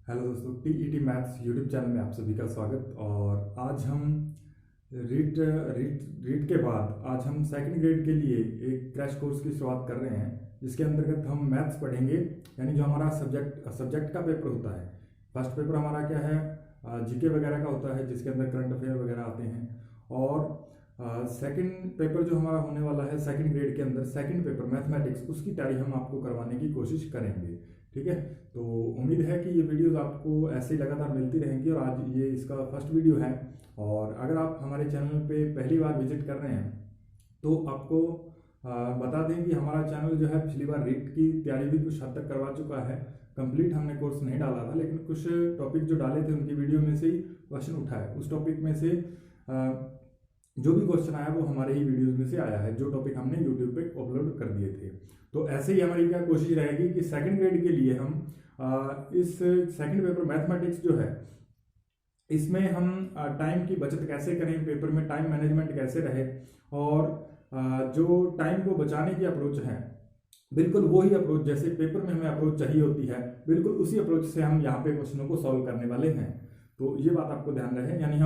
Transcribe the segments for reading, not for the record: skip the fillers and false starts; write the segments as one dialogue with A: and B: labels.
A: Hello दोस्तों, TET maths YouTube channel में आप सभी का स्वागत। और आज हम रीट रीट रीट के बाद आज हम सेकंड ग्रेड के लिए एक क्रैश कोर्स की शुरुआत कर रहे हैं, जिसके अंतर्गत हम मैथ्स पढ़ेंगे। यानी जो हमारा सब्जेक्ट का पेपर होता है, फर्स्ट पेपर हमारा क्या है, जीके वगैरह का होता है, जिसके अंदर करंट अफेयर वगैरह आते हैं। और सेकंड पेपर जो हमारा होने वाला है सेकंड ग्रेड के अंदर, सेकंड पेपर मैथमेटिक्स, उसकी तैयारी हम आपको करवाने की कोशिश करेंगे। ठीक है, तो उम्मीद है कि ये वीडियोस आपको ऐसे ही लगातार मिलती रहेंगी। और आज ये इसका फर्स्ट वीडियो है। और अगर आप हमारे चैनल पे पहली बार विजिट कर रहे हैं तो आपको बता दें कि हमारा चैनल जो है पिछली बार रीट की तैयारी भी कुछ हद तक करवा चुका है। कंप्लीट हमने कोर्स नहीं डाला था, लेकिन कुछ टॉपिक जो डाले थे उनकी वीडियो में से ही क्वेश्चन उठाए। उस टॉपिक में से जो भी क्वेश्चन आया वो हमारे ही वीडियोस में से आया है, जो टॉपिक हमने यूट्यूब पे अपलोड कर दिए थे। तो ऐसे ही हमारी क्या कोशिश रहेगी कि सेकंड ग्रेड के लिए हम इस सेकंड पेपर मैथमेटिक्स जो है, इसमें हम टाइम की बचत कैसे करें, पेपर में टाइम मैनेजमेंट कैसे रहे, और जो टाइम को बचाने की अप्रोच है, बिल्कुल वही अप्रोच जैसे पेपर में हमें अप्रोच चाहिए होती है, बिल्कुल उसी अप्रोच से हम यहाँ पे क्वेश्चनों को सॉल्व करने वाले हैं। तो ये बात आपको ध्यान रहे। यानी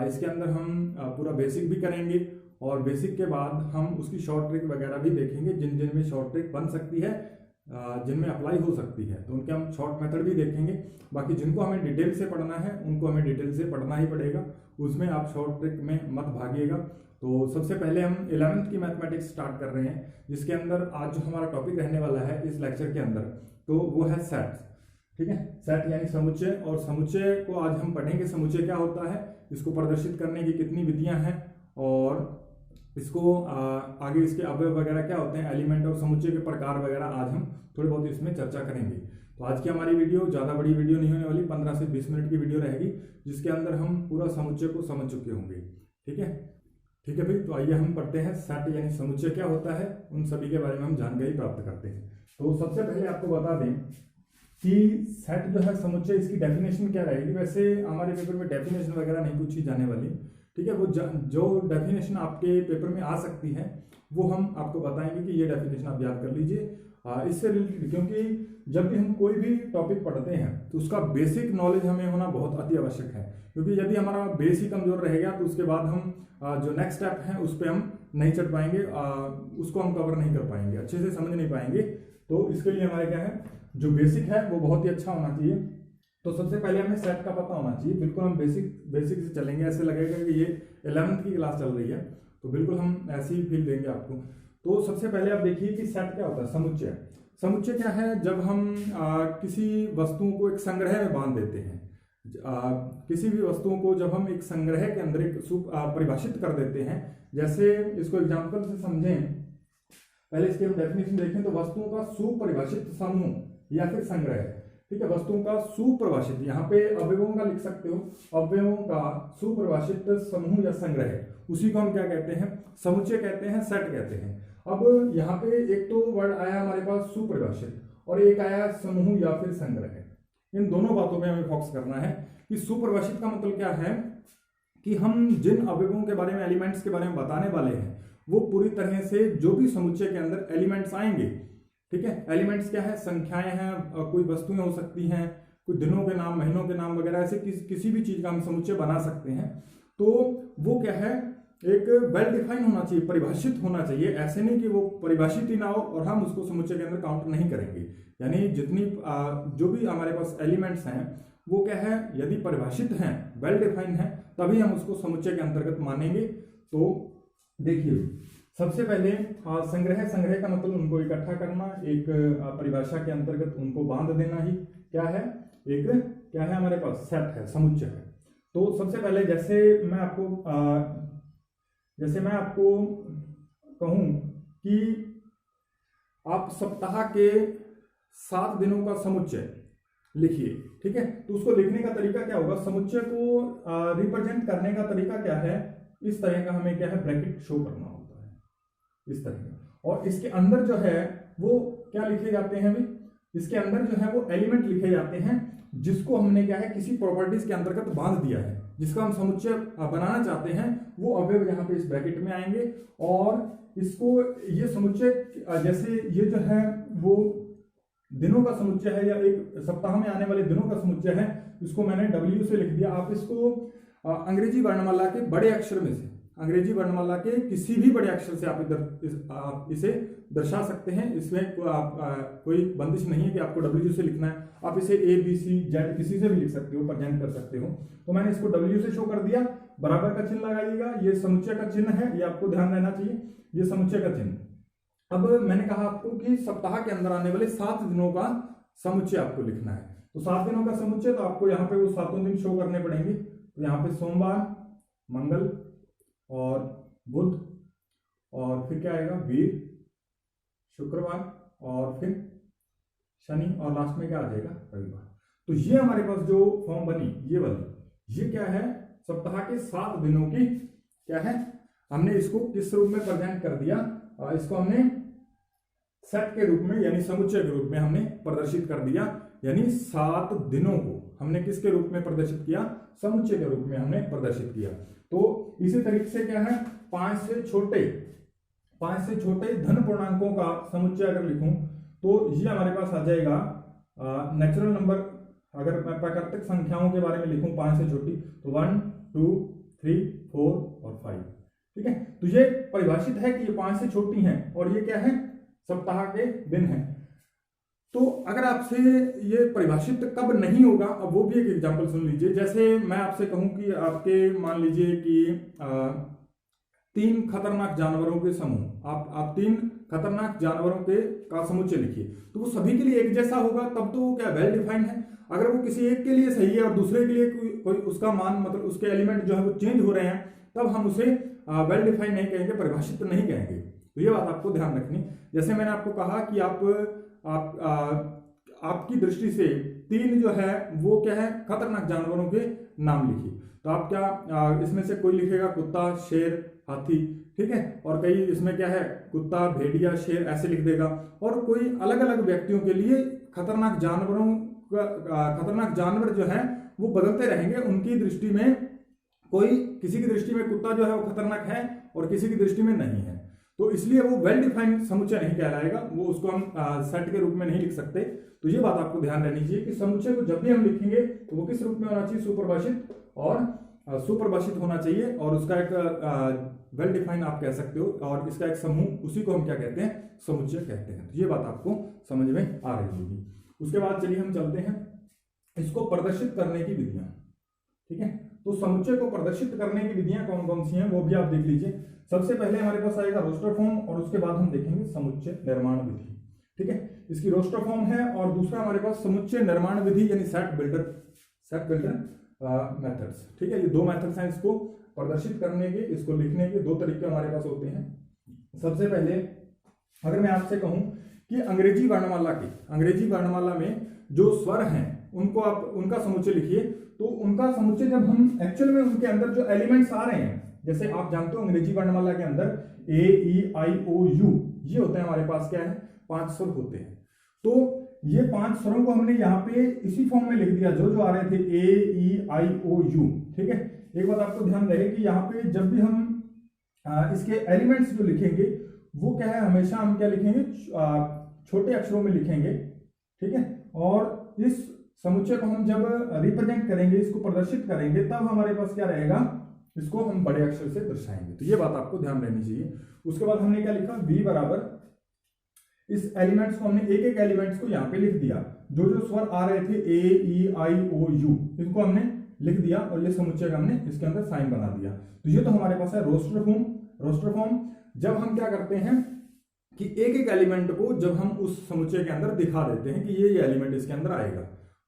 A: इसके अंदर हम पूरा बेसिक भी करेंगे, और बेसिक के बाद हम उसकी शॉर्ट ट्रिक वगैरह भी देखेंगे, जिन जिनमें शॉर्ट ट्रिक बन सकती है, जिनमें अप्लाई हो सकती है, तो उनके हम शॉर्ट मेथड भी देखेंगे। बाकी जिनको हमें डिटेल से पढ़ना है उनको हमें डिटेल से पढ़ना ही पड़ेगा, उसमें आप शॉर्ट ट्रिक में मत भागिएगा। तो सबसे पहले हम 11th की मैथमेटिक्स स्टार्ट कर रहे हैं, जिसके अंदर आज जो हमारा टॉपिक रहने वाला है इस लेक्चर के अंदर, तो वो है सेट। ठीक है, सेट यानी समुच्चय। और समुच्चय को आज हम पढ़ेंगे। समुच्चय क्या होता है, इसको प्रदर्शित करने की कितनी विधियां हैं, और इसको आगे इसके अवयव वगैरह क्या होते हैं, एलिमेंट और समुच्चय के प्रकार वगैरह आज हम थोड़ी बहुत इसमें चर्चा करेंगे। तो आज की हमारी वीडियो ज़्यादा बड़ी वीडियो नहीं होने वाली, 15 से 20 मिनट की वीडियो रहेगी, जिसके अंदर हम पूरा समुच्चय को समझ चुके होंगे। ठीक है, ठीक है भाई। तो आइए हम पढ़ते हैं सेट यानी समुच्चय क्या होता है, उन सभी के बारे में हम जानकारी प्राप्त करते हैं। तो सबसे पहले आपको बता दें कि सेट जो है समुच्चय, इसकी डेफिनेशन क्या रहेगी। वैसे हमारे पेपर में डेफिनेशन वगैरह नहीं पूछी जाने वाली। ठीक है, वो जो डेफिनेशन आपके पेपर में आ सकती है वो हम आपको बताएंगे कि ये डेफिनेशन आप याद कर लीजिए इससे रिलेटेड। क्योंकि जब भी हम कोई भी टॉपिक पढ़ते हैं तो उसका बेसिक नॉलेज हमें होना बहुत अति आवश्यक है। क्योंकि यदि हमारा बेस ही कमजोर रहेगा तो उसके बाद हम जो नेक्स्ट स्टेप है उस पर हम नहीं चढ़ पाएंगे, उसको हम कवर नहीं कर पाएंगे, अच्छे से समझ नहीं पाएंगे। तो इसके लिए हमारे क्या है, जो बेसिक है वो बहुत ही अच्छा होना चाहिए। तो सबसे पहले हमें सेट का पता होना चाहिए। बिल्कुल हम बेसिक से चलेंगे, ऐसे लगेगा कि ये 11th की क्लास चल रही है, तो बिल्कुल हम ऐसी ही फील देंगे आपको। तो सबसे पहले आप देखिए कि सेट क्या होता है। समुच्चय, समुच्चय क्या है, जब हम किसी वस्तुओं को एक संग्रह में बांध देते हैं, किसी भी वस्तुओं को जब हम एक संग्रह के अंदर एक परिभाषित कर देते हैं। जैसे इसको एग्जाम्पल से समझें, पहले इसकी हम डेफिनेशन देखें तो वस्तुओं का सुपरिभाषित समूह या फिर संग्रह। ठीक है, वस्तुओं का सुपरिभाषित, यहाँ पे अवयवों का लिख सकते हो, अवयवों का सुपरिभाषित समूह या संग्रह, उसी को हम क्या कहते हैं, समुच्चय कहते हैं, सेट कहते हैं। अब यहाँ पे एक तो वर्ड आया हमारे पास सुपरिभाषित, और एक आया समूह या फिर संग्रह। इन दोनों बातों पे हमें फोकस करना है कि सुपरिभाषित का मतलब क्या है, कि हम जिन अवयवों के बारे में, एलिमेंट्स के बारे में बताने वाले हैं, वो पूरी तरह से जो भी समुच्चय के अंदर एलिमेंट्स आएंगे। ठीक है, एलिमेंट्स क्या है, संख्याएं हैं, कोई वस्तुएं हो सकती हैं, कुछ दिनों के नाम, महीनों के नाम वगैरह, ऐसे किसी भी चीज का हम समुच्चय बना सकते हैं। तो वो क्या है, एक वेल डिफाइन होना चाहिए, परिभाषित होना चाहिए। ऐसे नहीं कि वो परिभाषित ही ना हो और हम उसको समुच्चय के अंदर काउंट नहीं करेंगे। यानी जितनी जो भी हमारे पास एलिमेंट्स हैं वो क्या है, यदि परिभाषित हैं, वेल डिफाइंड हैं, तभी हम उसको समुच्चय के अंतर्गत मानेंगे। तो देखिए, सबसे पहले संग्रह का मतलब उनको इकट्ठा करना, एक परिभाषा के अंतर्गत उनको बांध देना ही क्या है, एक क्या है हमारे पास, सेट है, समुच्चय है। तो सबसे पहले जैसे मैं आपको कहूं कि आप सप्ताह के 7 दिनों का समुच्चय लिखिए। ठीक है, तो उसको लिखने का तरीका क्या होगा, समुच्चय को रिप्रेजेंट करने का तरीका क्या है, इस तरह का हमें क्या है, ब्रैकेट शो करना होता है, इस तरह का। और इसके अंदर जो है वो क्या लिखे जाते हैं भाई, इसके अंदर जो है वो एलिमेंट लिखे जाते हैं, जिसको हमने क्या है, किसी प्रॉपर्टीज के अंतर्गत बांध दिया है, जिसका हम समुच्चय बनाना चाहते हैं, वो अवयव यहाँ पे इस ब्रैकेट में आएंगे। और इसको ये समुच्चय, जैसे ये जो है वो दिनों का समुच्चय है या एक सप्ताह में आने वाले दिनों का समुच्चय है, इसको मैंने W से लिख दिया। आप इसको अंग्रेजी वर्णमाला के बड़े अक्षर में से, अंग्रेजी वर्णमाला के किसी भी बड़े अक्षर से आप इसे दर्शा सकते हैं। इसमें कोई बंदिश नहीं है कि आपको W से लिखना है, आप इसे ABCZ किसी से भी लिख सकते हो, प्रेजेंट कर सकते हो। तो मैंने इसको W से शो कर दिया, बराबर का चिन्ह लगाइएगा, ये समुच्चय का चिन्ह है, ये आपको ध्यान रहना चाहिए, ये समुच्चय का चिन्ह। अब मैंने कहा आपको कि सप्ताह के अंदर आने वाले 7 दिनों का समुच्चय आपको लिखना है। तो 7 दिनों का समुच्चय, तो आपको यहाँ पे वो 7 दिन शो करने पड़ेंगे। तो यहाँ पे सोमवार, मंगल और बुध, और फिर क्या आएगा, वीर, शुक्रवार, और फिर शनि, और लास्ट में क्या आ जाएगा, रविवार। तो ये हमारे पास जो फॉर्म बनी, ये वाली, ये क्या है, सप्ताह के 7 दिनों की क्या है, हमने इसको किस रूप में प्रेजेंट कर दिया, इसको हमने सेट के रूप में यानी समुच्चय के रूप में हमने प्रदर्शित कर दिया। यानी 7 दिनों को हमने किसके रूप में प्रदर्शित किया, समुच्चय के रूप में हमने प्रदर्शित किया। तो इसी तरीके से क्या है, 5 से छोटे धन पूर्णांकों का समुच्चय अगर लिखूं तो ये हमारे पास आ जाएगा नेचुरल नंबर। अगर मैं प्राकृतिक संख्याओं के बारे में लिखूं 5 से छोटी, तो 1 2 3 4 और 5, ठीक है। तो ये परिभाषित है कि ये 5 से छोटी हैं और ये क्या है, सप्ताह के दिन हैं। तो अगर आपसे ये परिभाषित कब नहीं होगा, अब वो भी एक एग्जांपल सुन लीजिए। जैसे मैं आपसे कहूं कि आपके मान लीजिए कि 3 खतरनाक जानवरों के समूह, आप 3 खतरनाक जानवरों के का समुच्चय लिखिए, तो वो सभी के लिए एक जैसा होगा, तब तो वो क्या वेल डिफाइंड है। अगर वो किसी एक के लिए सही है और दूसरे के लिए कोई उसका मान, मतलब उसके एलिमेंट जो है वो चेंज हो रहे हैं, तब हम उसे वेल डिफाइंड नहीं कहेंगे, परिभाषित नहीं कहेंगे। तो ये बात आपको ध्यान रखनी। जैसे मैंने आपको कहा कि आपकी दृष्टि से 3 जो है वो क्या है, खतरनाक जानवरों के नाम लिखिए। तो आप क्या इसमें से कोई लिखेगा कुत्ता, शेर, हाथी, ठीक है, और कई इसमें क्या है, कुत्ता, भेड़िया, शेर ऐसे लिख देगा। और कोई अलग अलग व्यक्तियों के लिए खतरनाक जानवर जो है वो बदलते रहेंगे। उनकी दृष्टि में किसी की दृष्टि में कुत्ता जो है वो खतरनाक है और किसी की दृष्टि में नहीं है, तो इसलिए वो वेल डिफाइंड समुच्चय नहीं कहलाएगा, वो उसको हम सेट के रूप में नहीं लिख सकते। तो ये बात आपको ध्यान रहनी चाहिए कि समुच्चय को जब भी हम लिखेंगे तो वो किस रूप में होना चाहिए, सुपरिभाषित और सुपरिभाषित होना चाहिए, और उसका एक वेल डिफाइंड आप कह सकते हो, और इसका एक समूह, उसी को हम क्या कहते हैं, समुच्चय कहते हैं। तो ये बात आपको समझ में आ रही होगी। उसके बाद चलिए हम चलते हैं इसको प्रदर्शित करने की विधियां, ठीक है। तो समुच्चय को प्रदर्शित करने की विधियां कौन कौन सी हैं वो भी आप देख लीजिए। सबसे पहले हमारे पास आएगा रोस्टर फॉर्म, और उसके बाद हम देखेंगे समुच्चय निर्माण विधि, ठीक है। इसकी रोस्टर फॉर्म है, और दूसरा हमारे पास समुच्चय निर्माण विधि यानी सेट बिल्डर मेथड्स, ठीक है। ये 2 मेथड्स हैं इसको प्रदर्शित करने के, इसको लिखने के 2 तरीके हमारे पास होते हैं। सबसे पहले अगर मैं आपसे कहूं कि अंग्रेजी वर्णमाला में जो स्वर हैं उनको आप उनका समुच्चय लिखिए, तो उनका समुच्चय जब हम एक्चुअल में उनके अंदर जो एलिमेंट्स आ रहे हैं, जैसे आप जानते हो अंग्रेजी वर्णमाला के अंदर A-E-I-O-U ये होते हैं, हमारे पास क्या है, 5 स्वर होते हैं। तो ये 5 स्वरों को हमने यहाँ पे इसी फॉर्म में लिख दिया जो आ रहे थे A-E-I-O-U, ठीक है। एक बात आपको ध्यान रहे कि यहाँ पे जब भी हम इसके एलिमेंट्स जो लिखेंगे वो क्या है, हमेशा हम क्या लिखेंगे, छोटे अक्षरों में लिखेंगे, ठीक है। और इस समुच्चय को हम जब रिप्रेजेंट करेंगे, इसको प्रदर्शित करेंगे, तब हमारे पास क्या रहेगा, इसको हम बड़े अक्षर से दर्शाएंगे। तो ये बात आपको ध्यान रहनी चाहिए। उसके बाद हमने क्या लिखा, V बराबर, इस एलिमेंट्स को हमने एक एलिमेंट्स को यहाँ पे लिख दिया, जो स्वर आ रहे थे A-E-I-O-U इनको हमने लिख दिया, और ये समुच्चय का हमने इसके अंदर साइन बना दिया। तो ये तो हमारे पास है रोस्टर फॉर्म। जब हम क्या करते हैं कि एक एलिमेंट को जब हम उस समुच्चय के अंदर दिखा देते हैं कि ये एलिमेंट इसके अंदर आएगा,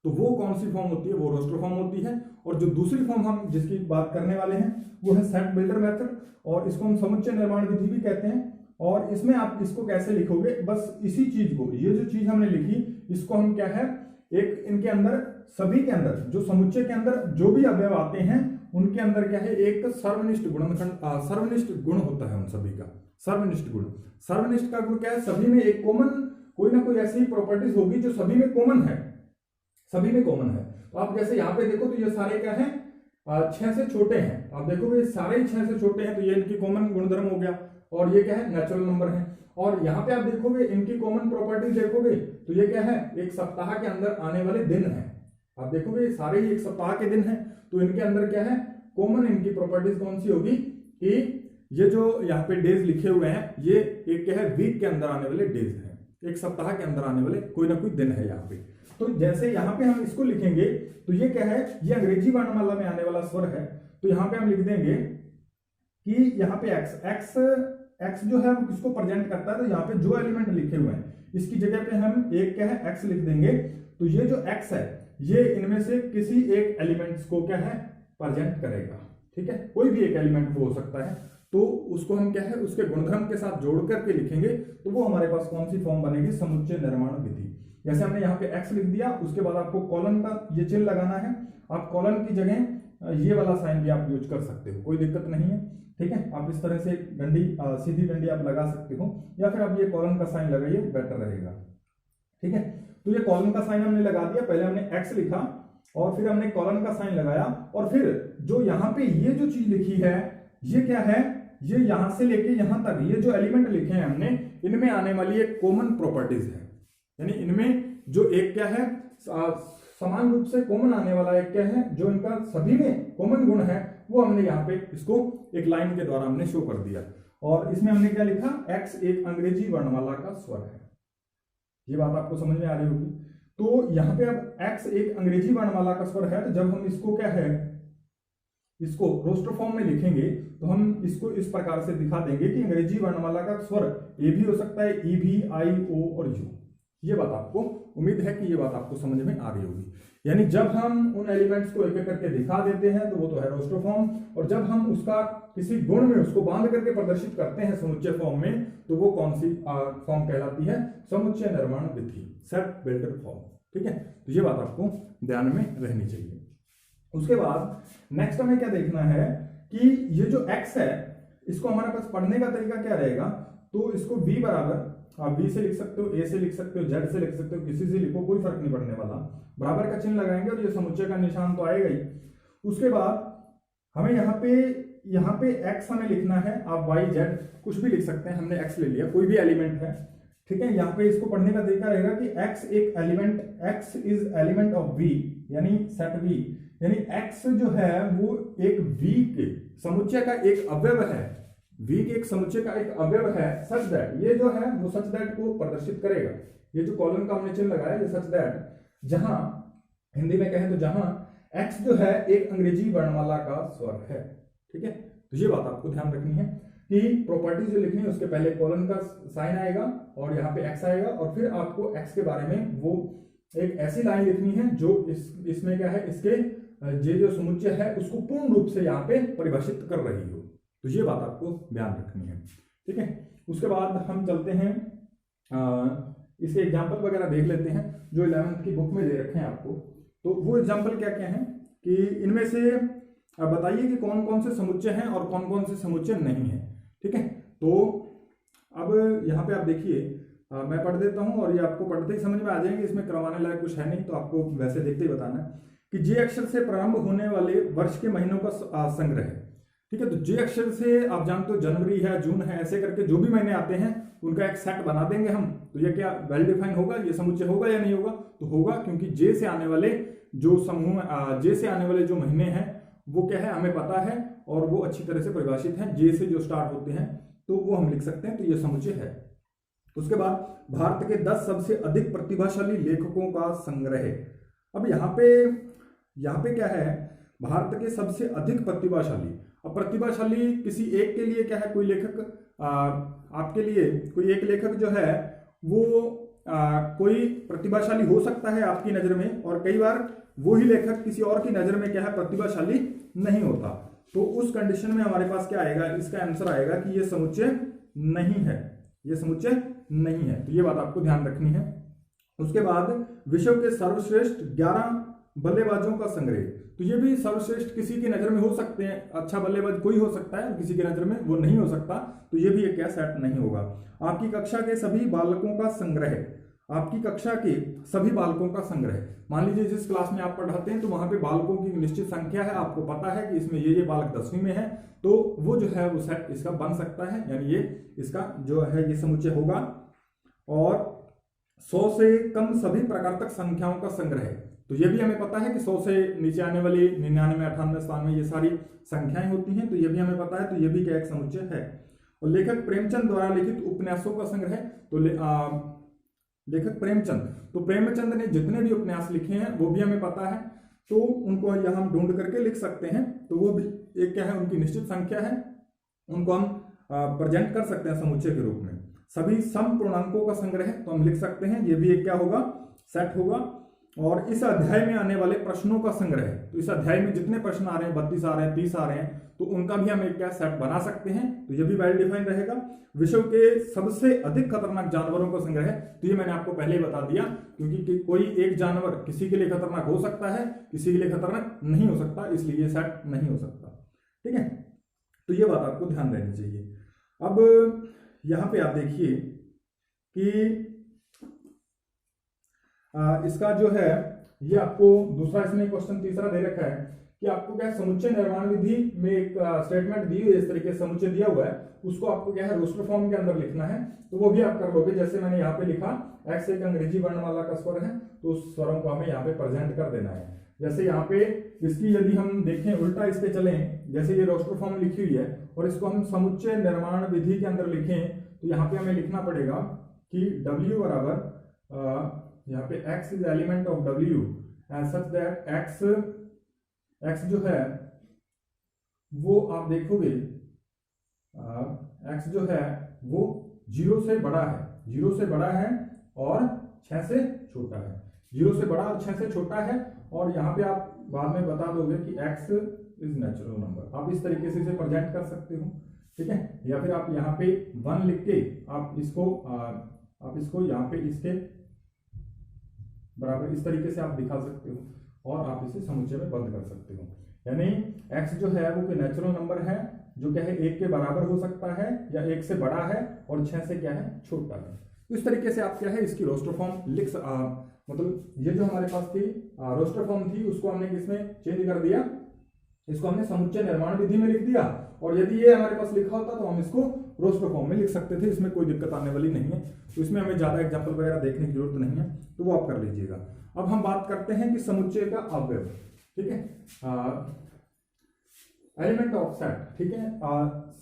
A: तो वो कौन सी फॉर्म होती है, वो रोस्टर फॉर्म होती है। और जो दूसरी फॉर्म हम जिसकी बात करने वाले हैं वो है सेट बिल्डर मेथड, और इसको हम समुच्चय निर्माण विधि भी कहते हैं। और इसमें आप इसको कैसे लिखोगे, बस इसी चीज को, ये जो चीज हमने लिखी, इसको हम क्या है, एक इनके अंदर सभी के अंदर जो समुच्चय के अंदर जो भी अवयव आते हैं उनके अंदर क्या है, एक सर्वनिष्ठ गुण होता है उन सभी का। सर्वनिष्ठ का गुण क्या है, सभी में एक कॉमन कोई ना कोई ऐसी प्रॉपर्टीज होगी जो सभी में कॉमन है। तो आप जैसे यहाँ पे देखो तो ये सारे क्या है, 6 से छोटे हैं। आप देखो ये सारे 6 से छोटे हैं, तो ये इनकी कॉमन गुणधर्म हो गया। और ये क्या है, नेचुरल नंबर है। और यहाँ पे आप देखोगे इनकी कॉमन प्रॉपर्टीज देखोगे तो ये क्या है, एक सप्ताह के अंदर आने वाले दिन है। आप देखोगे सारे ही एक सप्ताह के दिन है, तो इनके अंदर क्या है, कॉमन इनकी प्रॉपर्टीज कौन सी होगी कि ये जो यहाँ पे डेज लिखे हुए हैं ये एक क्या है, वीक के अंदर आने वाले डेज है, एक सप्ताह के अंदर आने वाले कोई ना कोई दिन है यहाँ पे। तो जैसे यहाँ पे हम इसको लिखेंगे तो ये क्या है, ये अंग्रेजी वर्णमाला में आने वाला स्वर है। तो यहाँ पे हम लिख देंगे कि यहाँ पे एक्स जो है वो किसको प्रेजेंट करता है, तो यहाँ पे जो एलिमेंट लिखे हुए हैं इसकी जगह पे हम एक क्या है, एक्स लिख देंगे। तो ये जो एक्स है ये इनमें से किसी एक एलिमेंट्स को क्या है, प्रेजेंट करेगा। ठीक है, कोई भी एक एलिमेंट वो हो सकता है, तो उसको हम क्या है, उसके गुणधर्म के साथ जोड़ करके लिखेंगे तो वो हमारे पास कौन सी फॉर्म बनेगी, समुच्चय निर्माण विधि। जैसे हमने यहाँ पे एक्स लिख दिया, उसके बाद आपको कॉलन का ये चिन्ह लगाना है। आप कॉलन की जगह ये वाला साइन भी आप यूज कर सकते हो, कोई दिक्कत नहीं है। ठीक है, आप इस तरह से डंडी सीधी डंडी आप लगा सकते हो, या फिर आप ये कॉलन का साइन लगाइए, बेटर रहेगा। ठीक है, तो ये कॉलन का साइन हमने लगा दिया, पहले हमने एक्स लिखा और फिर हमने कॉलन का साइन लगाया, और फिर जो यहाँ पे ये जो चीज लिखी है ये क्या है, ये यहां से लेके यहां तक ये जो एलिमेंट लिखे हैं हमने, इनमें आने वाली एक कॉमन प्रॉपर्टीज है, यानी इनमें जो एक क्या है, समान रूप से कॉमन आने वाला एक क्या है, जो इनका सभी में कॉमन गुण है, वो हमने यहाँ पे इसको एक लाइन के द्वारा हमने शो कर दिया। और इसमें हमने क्या लिखा, एक्स एक अंग्रेजी वर्णमाला का स्वर है। ये बात आपको समझ में आ रही होगी। तो यहाँ पे अब एक्स एक अंग्रेजी वर्णमाला का स्वर है, तो जब हम इसको क्या है, इसको रोस्टर फॉर्म में लिखेंगे तो हम इसको इस प्रकार से दिखा देंगे कि अंग्रेजी वर्णमाला का स्वर ए भी हो सकता है, ई भी, आई, ओ और यू। ये बात आपको, उम्मीद है कि ये बात आपको समझ में आ रही होगी। यानी जब हम उन एलिमेंट्स को एक एक करके दिखा देते हैं तो वो तो है रोस्टर फॉर्म, और जब हम उसका किसी गुण में उसको बांध करके प्रदर्शित करते हैं समुच्चय फॉर्म में, तो वो कौन सी फॉर्म कहलाती है, समुच्चय निर्माण विधि, सेट बिल्डर फॉर्म। ठीक है, तो ये बात आपको ध्यान में रहनी चाहिए। उसके बाद नेक्स्ट हमें क्या देखना है कि ये जो x है इसको हमारे पास पढ़ने का तरीका क्या रहेगा, तो इसको v बराबर, आप v से लिख सकते हो, a से लिख सकते हो, z से लिख सकते हो, किसी से लिखो, कोई फर्क नहीं पड़ने वाला, बराबर का चिन्ह लगाएंगे और ये समुच्चय का निशान तो आएगा ही। उसके बाद हमें यहाँ पे x हमें लिखना है, आप y z कुछ भी लिख सकते हैं, हमने x ले लिया, कोई भी एलिमेंट है। ठीक है, यहाँ पे इसको पढ़ने का तरीका रहेगा कि x एक element, x is element of v, यानी सेट v, यानी x जो है वो एक v के समुच्चय का एक अवयव है, v के एक समुच्चय का एक अवयव है, सच दैट, ये जो है वो सच दैट को प्रदर्शित करेगा। ये जो कॉलम का हमने चिन्ह लगाया, ये सच दैट, जहां हिंदी में कहें तो जहां x जो है एक अंग्रेजी वर्णमाला का स्वर है। ठीक है, तो ये बात आपको ध्यान रखनी है कि प्रॉपर्टी जो लिखनी है उसके पहले कॉलन का साइन आएगा और यहाँ पे x आएगा, और फिर आपको x के बारे में वो एक ऐसी लाइन लिखनी है जो इसमें क्या है, इसके ये जो समुच्चय है उसको पूर्ण रूप से यहाँ पे परिभाषित कर रही हो। तो ये बात आपको ध्यान रखनी है। ठीक है, उसके बाद हम चलते हैं, इसके एग्जाम्पल वगैरह देख लेते हैं जो 11th की बुक में दे रखे हैं आपको। तो वो एग्जाम्पल क्या क्या हैं कि इनमें से बताइए कि कौन कौन से समुच्चय हैं और कौन कौन से समुच्चय नहीं है। ठीक है, तो अब यहाँ पे आप देखिए, मैं पढ़ देता हूँ और ये आपको पढ़ते ही समझ में आ जाएंगे, इसमें करवाने लायक कुछ है नहीं, तो आपको वैसे देखते ही बताना है कि जे अक्षर से प्रारंभ होने वाले वर्ष के महीनों का संग्रह है। ठीक है, तो जे अक्षर से आप जानते हो जनवरी है, जून है, ऐसे करके जो भी महीने आते हैं उनका एक सेट बना देंगे हम। तो ये क्या वेल डिफाइन होगा, ये समुच्चय होगा या नहीं होगा, तो होगा, क्योंकि जे से आने वाले जो समूह, जे से आने वाले जो महीने हैं वो क्या है हमें पता है और वो अच्छी तरह से परिभाषित है, जे से जो स्टार्ट होते हैं तो वो हम लिख सकते हैं, तो ये समुच्चय है। उसके बाद भारत के 10 सबसे अधिक प्रतिभाशाली लेखकों का संग्रह। अब यहाँ पे क्या है, भारत के सबसे अधिक प्रतिभाशाली। अब प्रतिभाशाली किसी एक के लिए क्या है, कोई लेखक, आपके लिए कोई एक लेखक जो है वो कोई प्रतिभाशाली हो सकता है आपकी नजर में, और कई बार वही लेखक किसी और की नजर में क्या है प्रतिभाशाली नहीं होता। तो उस कंडीशन में हमारे पास क्या आएगा, इसका आंसर आएगा कि ये समुच्चय नहीं है, ये समुच्चय नहीं है। तो ये बात आपको ध्यान रखनी है। उसके बाद विश्व के सर्वश्रेष्ठ 11 बल्लेबाजों का संग्रह। तो ये भी सर्वश्रेष्ठ किसी की नजर में हो सकते हैं, अच्छा बल्लेबाज कोई हो सकता है, किसी की नजर में वो नहीं हो सकता, तो ये भी एक क्या सेट नहीं होगा। आपकी कक्षा के सभी बालकों का संग्रह। आपकी कक्षा के सभी बालकों का संग्रह। मान लीजिए जिस क्लास में आप पढ़ाते हैं तो वहां पे बालकों की निश्चित संख्या है, आपको पता है कि इसमें ये बालक 10वीं में है, तो वो जो है वो सेट इसका बन सकता है, यानी ये इसका जो है ये समुच्चय होगा। और 100 से कम सभी प्रकारतक संख्याओं का संग्रह है, तो ये भी हमें पता है कि 100 से नीचे आने वाली 99, 98, 97 ये सारी संख्याएं होती हैं, तो ये भी हमें पता है, तो ये भी क्या एक समुच्चय है। और लेखक प्रेमचंद द्वारा लिखित उपन्यासों का संग्रह, तो लेखक प्रेमचंद, तो प्रेमचंद ने जितने भी उपन्यास लिखे हैं वो भी हमें पता है, तो उनको यह हम ढूंढ करके लिख सकते हैं, तो वो भी एक क्या है, उनकी निश्चित संख्या है, उनको हम प्रेजेंट कर सकते हैं समुच्चय के रूप में। सभी सम पूर्णांकों का संग्रह तो हम लिख सकते हैं, ये भी एक क्या होगा, सेट होगा। और इस अध्याय में आने वाले प्रश्नों का संग्रह, तो इस अध्याय में जितने प्रश्न आ रहे हैं, 32 आ रहे हैं, 30 आ रहे हैं, तो उनका भी हम एक क्या सेट बना सकते हैं, तो ये भी वेल डिफाइंड रहेगा। विश्व के सबसे अधिक खतरनाक जानवरों का संग्रह, तो ये मैंने आपको पहले ही बता दिया, क्योंकि कोई एक जानवर किसी के लिए खतरनाक हो सकता है, किसी के लिए खतरनाक नहीं हो सकता, इसलिए ये सेट नहीं हो सकता। ठीक है, तो ये बात आपको ध्यान रहनी चाहिए। अब यहां पे आप देखिए कि इसका जो है ये आपको दूसरा इसमें क्वेश्चन तीसरा दे रखा है कि आपको क्या समुच्चय निर्माण विधि में एक स्टेटमेंट दी हुई है, इस तरीके से समुच्चय दिया हुआ है, उसको आपको क्या है रोस्टर फॉर्म के अंदर लिखना है, तो वो भी आप कर लोगे। जैसे मैंने यहाँ पे लिखा एक्स एक अंग्रेजी वर्णमाला का स्वर है, तो उस स्वरों को हमें यहाँ पे प्रेजेंट कर देना है। जैसे यहाँ पे इसकी यदि हम देखें उल्टा इस पे चलें, जैसे ये रोस्टर फॉर्म लिखी हुई है और इसको हम समुच्चय निर्माण विधि के अंदर लिखें, तो यहाँ पे हमें लिखना पड़ेगा कि W बराबर यहाँ पे x is element of W as such that x जो है वो आप देखोगे x जो है वो 0 से बड़ा है, 0 से बड़ा है और 6 से छोटा है, 0 से बड़ा और 6 से छोटा है। और यहाँ पे आप बाद में बता दोगे कि x इज नेचुरल नंबर, आप इस तरीके से इसे प्रेजेंट कर सकते हो। ठीक है, या फिर आप यहाँ पे 1 लिख के आप इसको यहाँ पे इसके बराबर इस तरीके से आप दिखा सकते हो और आप इसे समुच्चय में बंद कर सकते हो। यानी x जो है वो कोई नेचुरल नंबर है जो क्या है 1 के बराबर हो सकता है या 1 से बड़ा है और 6 से क्या है छोटा है। तो इस तरीके से आप क्या है इसकी रोस्टर फॉर्म मतलब ये जो हमारे पास थी रोस्टर फॉर्म थी, उसको हमने किसमें चेंज कर दिया, इसको हमने समुच्चय निर्माण विधि में लिख दिया। और यदि ये हमारे पास लिखा होता तो हम इसको रोस्टर फॉर्म में लिख सकते थे, इसमें कोई दिक्कत आने वाली नहीं है। तो इसमें हमें ज्यादा एग्जांपल वगैरह देखने की जरूरत नहीं है, तो वो आप कर लीजिएगा। अब हम बात करते हैं कि समुच्चय का अवयव। ठीक है, एलिमेंट ऑफ सेट। ठीक है,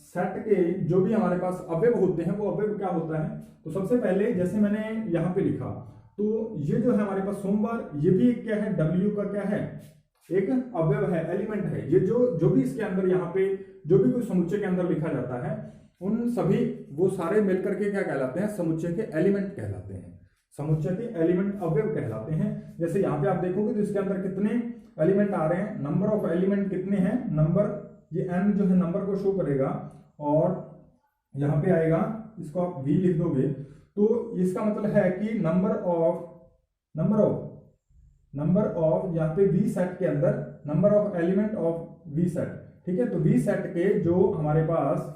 A: सेट के जो भी हमारे पास अवयव होते हैं वो अवयव क्या होता है, तो सबसे पहले जैसे मैंने यहाँ पे लिखा, तो ये जो है हमारे पास सोमवार, ये भी क्या है W का क्या है एक अवयव है, एलिमेंट है। ये जो भी इसके अंदर यहाँ पे जो भी कोई समुच्चय के अंदर लिखा जाता है, उन सभी वो सारे मिलकर के क्या कहलाते हैं, समुच्चय के एलिमेंट कहलाते हैं, समुच्चय के एलिमेंट अवयव कहलाते हैं। जैसे यहाँ पे आप देखोगे तो इसके अंदर कितने एलिमेंट आ रहे हैं, नंबर ऑफ एलिमेंट कितने हैं, नंबर ये n जो है नंबर को शो करेगा और यहाँ पे आएगा, इसको आप v लिख दोगे, तो इसका मतलब है कि नंबर ऑफ यहाँ पे v सेट के अंदर number of element of v set. ठीक है, तो v सेट के जो हमारे पास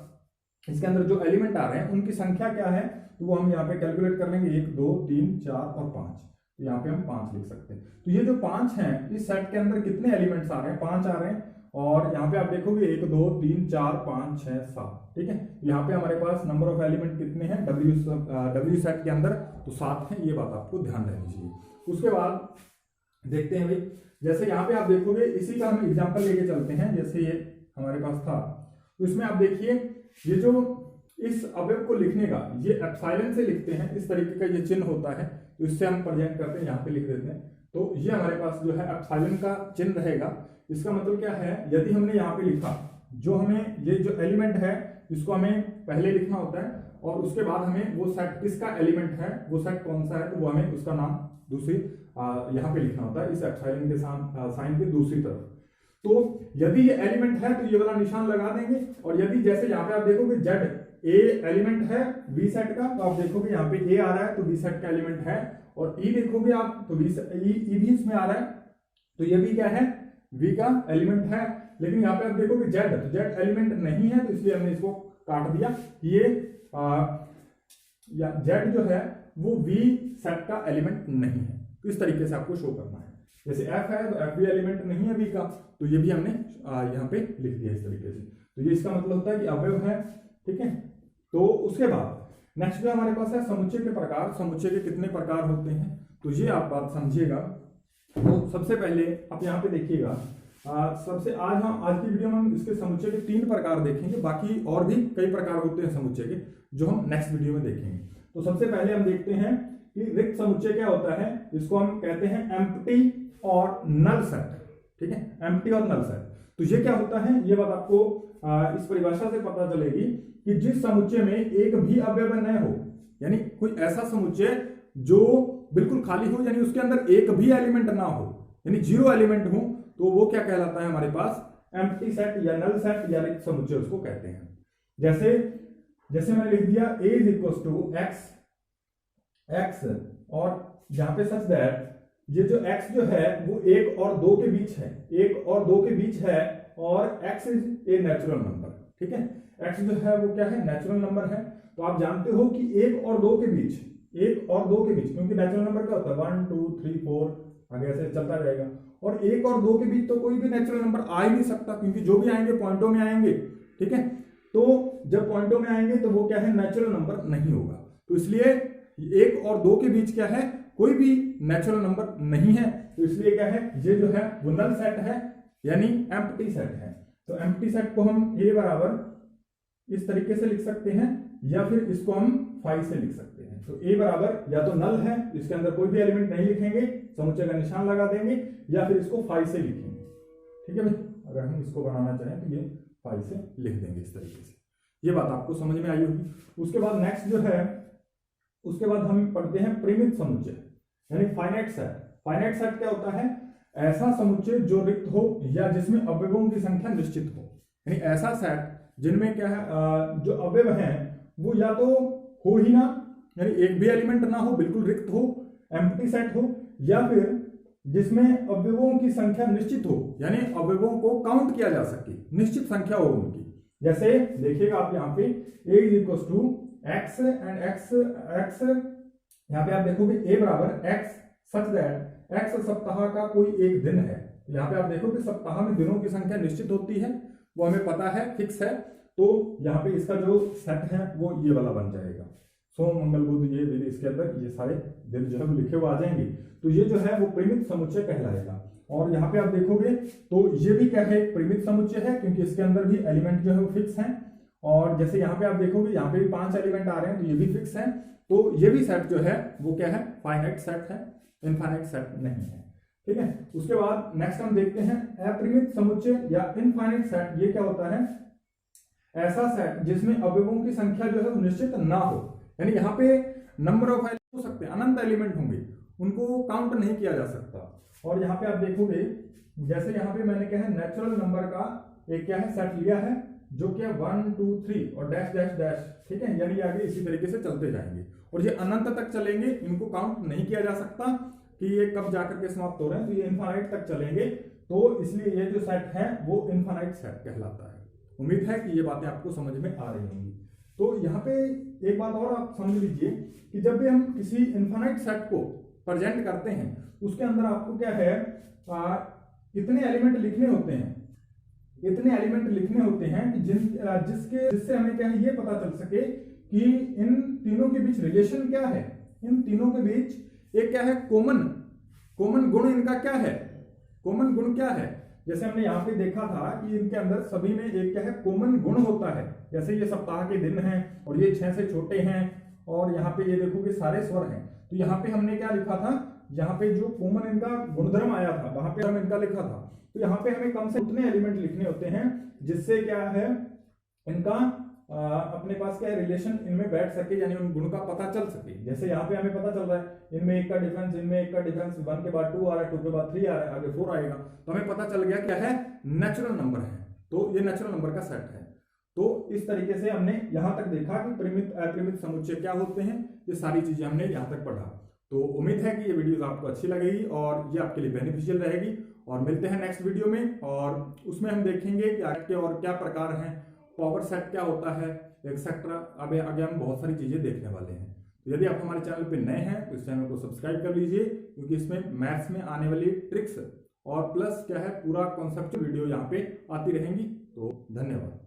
A: इसके अंदर जो एलिमेंट आ रहे हैं उनकी संख्या क्या है, तो वो हम यहाँ पे कैलकुलेट कर लेंगे, 1 2 3 4 और 5, तो यहाँ पे हम 5 लिख सकते हैं। तो ये जो 5 हैं इस सेट के अंदर कितने एलिमेंट्स आ रहे हैं, 5 आ रहे हैं। और यहाँ पे आप देखोगे 1 2 3 4 5 6 7। ठीक है, यहाँ पे हमारे पास नंबर ऑफ एलिमेंट कितने हैं W सेट के अंदर, तो 7 है, ये बात आपको ध्यान रहनी चाहिए। उसके बाद देखते हैं भाई, जैसे यहाँ पे आप देखोगे इसी का हम एग्जांपल लेके चलते हैं। जैसे ये हमारे पास था, तो इसमें आप देखिए ये जो इस अवयव को लिखने का ये एप्सिलॉन से लिखते हैं, इस तरीके का ये चिन्ह होता है, तो इससे हम प्रेजेंट करते हैं, यहाँ पे लिख देते हैं। तो ये हमारे पास जो है एप्सिलॉन का चिन्ह रहेगा। इसका मतलब क्या है, यदि हमने यहाँ पे लिखा, जो हमें ये जो एलिमेंट है इसको हमें पहले लिखना होता है और उसके बाद हमें वो सेट किसका एलिमेंट है, वो सेट कौन सा है, तो वो हमें उसका नाम दूसरी यहाँ पे लिखना होता है, इस एप्सिलॉन के साइन के दूसरी तरफ। तो यदि ये एलिमेंट है तो ये वाला निशान लगा देंगे, और यदि जैसे यहाँ पे आप देखोगे जेड ए एलिमेंट है वी सेट का, तो आप देखोगे यहाँ पे ए आ रहा है तो वी सेट का एलिमेंट है, और ई देखोगे आप तो ई भी इसमें आ रहा है, तो ये भी क्या है वी का एलिमेंट है। लेकिन यहाँ पे आप देखोगे जेड, तो जेड एलिमेंट नहीं है, तो इसलिए हमने इसको काट दिया। ये जेड जो है वो वी सेट का एलिमेंट नहीं है। तो इस तरीके से आपको शो करना है। जैसे एफ है तो एफ भी एलिमेंट नहीं है वी का, तो ये भी हमने यहाँ पे लिख दिया इस तरीके से। तो ये इसका मतलब होता है कि अवयव है, ठीक है। तो उसके बाद नेक्स्ट जो हमारे पास है समुच्चय के प्रकार। समुच्चय के कितने प्रकार होते हैं, तो ये आप बात समझिएगा। तो सबसे पहले आप यहाँ पे देखिएगा, सबसे आज की वीडियो में हम इसके समुच्चय के 3 प्रकार देखेंगे, बाकी और भी कई प्रकार होते हैं समुच्चय के जो हम नेक्स्ट वीडियो में देखेंगे। तो सबसे पहले हम देखते हैं कि रिक्त समुच्चय क्या होता है। इसको हम कहते हैं एम्प्टी और नल सेट, ठीक है, एम्प्टी और नल सेट। तो ये क्या होता है, ये बात आपको इस परिभाषा से पता चलेगी कि जिस समुच्चय में एक भी अवयव न हो, यानी कोई ऐसा समुच्चय जो बिल्कुल खाली हो, यानी उसके अंदर एक भी एलिमेंट ना हो, यानी 0 एलिमेंट हो, तो वो क्या कहलाता है हमारे पास, एम्प्टी सेट या नल सेट या रिक्त समुच्चय उसको कहते हैं। जैसे मैंने लिख दिया a is equal to x और यहाँ पे सच दैट ये जो x जो है वो 1 और 2 के बीच है, 1 और 2 के बीच है, और x is a natural number, ठीक है। x जो है वो क्या है, नेचुरल नंबर है। तो आप जानते हो कि 1 और 2 के बीच, 1 और 2 के बीच, क्योंकि नेचुरल नंबर क्या होता है 1 2 3 4 आगे ऐसे चलता रहेगा, और 1 और 2 के बीच तो कोई भी नेचुरल नंबर आ ही नहीं सकता, क्योंकि जो भी आएंगे पॉइंटों में आएंगे, ठीक है। तो जब पॉइंटों में आएंगे तो वो क्या है, नेचुरल नंबर नहीं होगा। तो इसलिए 1 और 2 के बीच क्या है, कोई भी नेचुरल नंबर नहीं है। तो इसलिए क्या है, ये जो है वो नल सेट है, यानी एम्प्टी सेट है। तो एम्प्टी सेट को हम a बराबर इस तरीके से लिख सकते हैं, या फिर इसको हम फाई से लिख सकते हैं। तो a बराबर या तो नल है, इसके अंदर कोई भी एलिमेंट नहीं लिखेंगे, समुच्चय का निशान लगा देंगे, या फिर इसको फाई से लिखेंगे, ठीक है भाई। अगर हम इसको बनाना चाहें तो ये फाई से लिख देंगे इस तरीके से। ये बात आपको समझ में आई होगी। उसके बाद नेक्स्ट जो है, उसके बाद हम पढ़ते हैं परिमित समुच्चय, यानी फाइनाइट सेट। फाइनाइट सेट क्या होता है, ऐसा समुच्चय जो रिक्त हो या जिसमें अवयवों की संख्या निश्चित हो, यानी ऐसा सेट जिनमें क्या है, जो अवयव हैं वो या तो हो ही ना, यानी एक भी एलिमेंट ना हो, बिल्कुल रिक्त हो, एम्प्टी सेट हो, या फिर जिसमें अवयवों की संख्या निश्चित हो, यानी अवयवों को काउंट किया जा सके, निश्चित संख्या हो उनकी। जैसे देखिएगा आप यहाँ पे a is equal to x and x यहाँ पे आप देखोगे a बराबर x सच दैट x सप्ताह का कोई एक दिन है। यहाँ पे आप देखोगे सप्ताह में दिनों की संख्या निश्चित होती है, वो हमें पता है, फिक्स है। तो यहाँ पे इसका जो सेट है वो ये वाला बन जाएगा, सोम मंगल बुध, ये दिन, इसके अंदर ये सारे दिन जो है वो लिखे हुए आ जाएंगे। तो ये जो है वो परिमित समुच्चय कहलाएगा। और यहाँ पे आप देखोगे तो ये भी क्या है, परिमित समुच्चय है, क्योंकि इसके अंदर भी एलिमेंट जो है वो फिक्स है। और जैसे यहाँ पे आप देखोगे यहाँ पे भी 5 एलिमेंट आ रहे हैं, तो ये भी फिक्स है। तो ये भी सेट जो है वो क्या है, फाइनाइट सेट है, इनफाइनाइट सेट नहीं है, ठीक है। उसके बाद नेक्स्ट हम देखते हैं अपरिमित समुच्चय या इनफाइनाइट सेट। ये क्या होता है, ऐसा सेट जिसमें अवयवों की संख्या जो है वो निश्चित ना हो, यानी यहाँ पे नंबर ऑफ एलिमेंट हो सकते हैं, अनंत एलिमेंट होंगे, उनको काउंट नहीं किया जा सकता। और यहाँ पे आप देखोगे, जैसे यहाँ पे मैंने क्या है, नेचुरल नंबर का एक क्या है सेट लिया है, जो क्या 1 2 3 और डैश डैश डैश, ठीक है, यानी आगे इसी तरीके से चलते जाएंगे और ये अनंत तक चलेंगे, इनको काउंट नहीं किया जा सकता कि ये कब जाकर के समाप्त हो रहे हैं, तो ये इनफाइनाइट तक चलेंगे। तो इसलिए ये जो सेट है वो इनफाइनाइट सेट कहलाता है। उम्मीद है कि ये बातें आपको समझ में आ रही होंगी। तो यहाँ पे एक बात और आप समझ लीजिए कि जब भी हम किसी इनफाइनाइट सेट को प्रेजेंट करते हैं, उसके अंदर आपको क्या है, इतने एलिमेंट लिखने होते हैं, इतने एलिमेंट लिखने होते हैं कि जिससे हमें क्या है ये पता चल सके कि इन तीनों के बीच रिलेशन क्या है, इन तीनों के बीच एक क्या है, कॉमन गुण इनका क्या है, कॉमन गुण क्या है। जैसे हमने यहाँ पे देखा था कि इनके अंदर सभी में एक क्या है, कॉमन गुण होता है। जैसे ये सप्ताह के दिन हैं और ये 6 से छोटे हैं, और यहाँ पे ये देखो कि सारे स्वर हैं। तो यहाँ पे हमने क्या लिखा था, यहाँ पे जो कॉमन इनका गुणधर्म आया था वहां पे हम इनका लिखा था। तो यहाँ पे हमें कम से उतने एलिमेंट लिखने होते हैं जिससे क्या है, इनका अपने पास क्या रिलेशन इनमें बैठ सके, यानी उन गुण का पता चल सके। जैसे यहाँ पे हमें पता चल रहा है इनमें एक का डिफरेंस, इनमें एक का डिफरेंस, 1 के बाद 2 आ रहा है, 2 के बाद 3 आ रहा है, आगे 4 आएगा। तो हमें पता चल गया क्या है, नेचुरल नंबर है। तो ये नेचुरल नंबर का सेट है। तो इस तरीके से हमने यहाँ तक देखा कि परिमित अपरिमित समुच्चय क्या होते हैं, ये सारी चीजें हमने यहाँ तक पढ़ा। तो उम्मीद है कि ये वीडियो आपको अच्छी लगेगी और ये आपके लिए बेनिफिशियल रहेगी। और मिलते हैं नेक्स्ट वीडियो में, और उसमें हम देखेंगे कि आगे और क्या प्रकार हैं, पावर सेट क्या होता है, एक्सेट्रा। अब आगे हम बहुत सारी चीजें देखने वाले हैं। यदि आप हमारे चैनल पे नए हैं तो इस चैनल को सब्सक्राइब कर लीजिए, क्योंकि इसमें मैथ्स में आने वाली ट्रिक्स और प्लस क्या है पूरा कॉन्सेप्ट वीडियो यहाँ पे आती रहेंगी। तो धन्यवाद।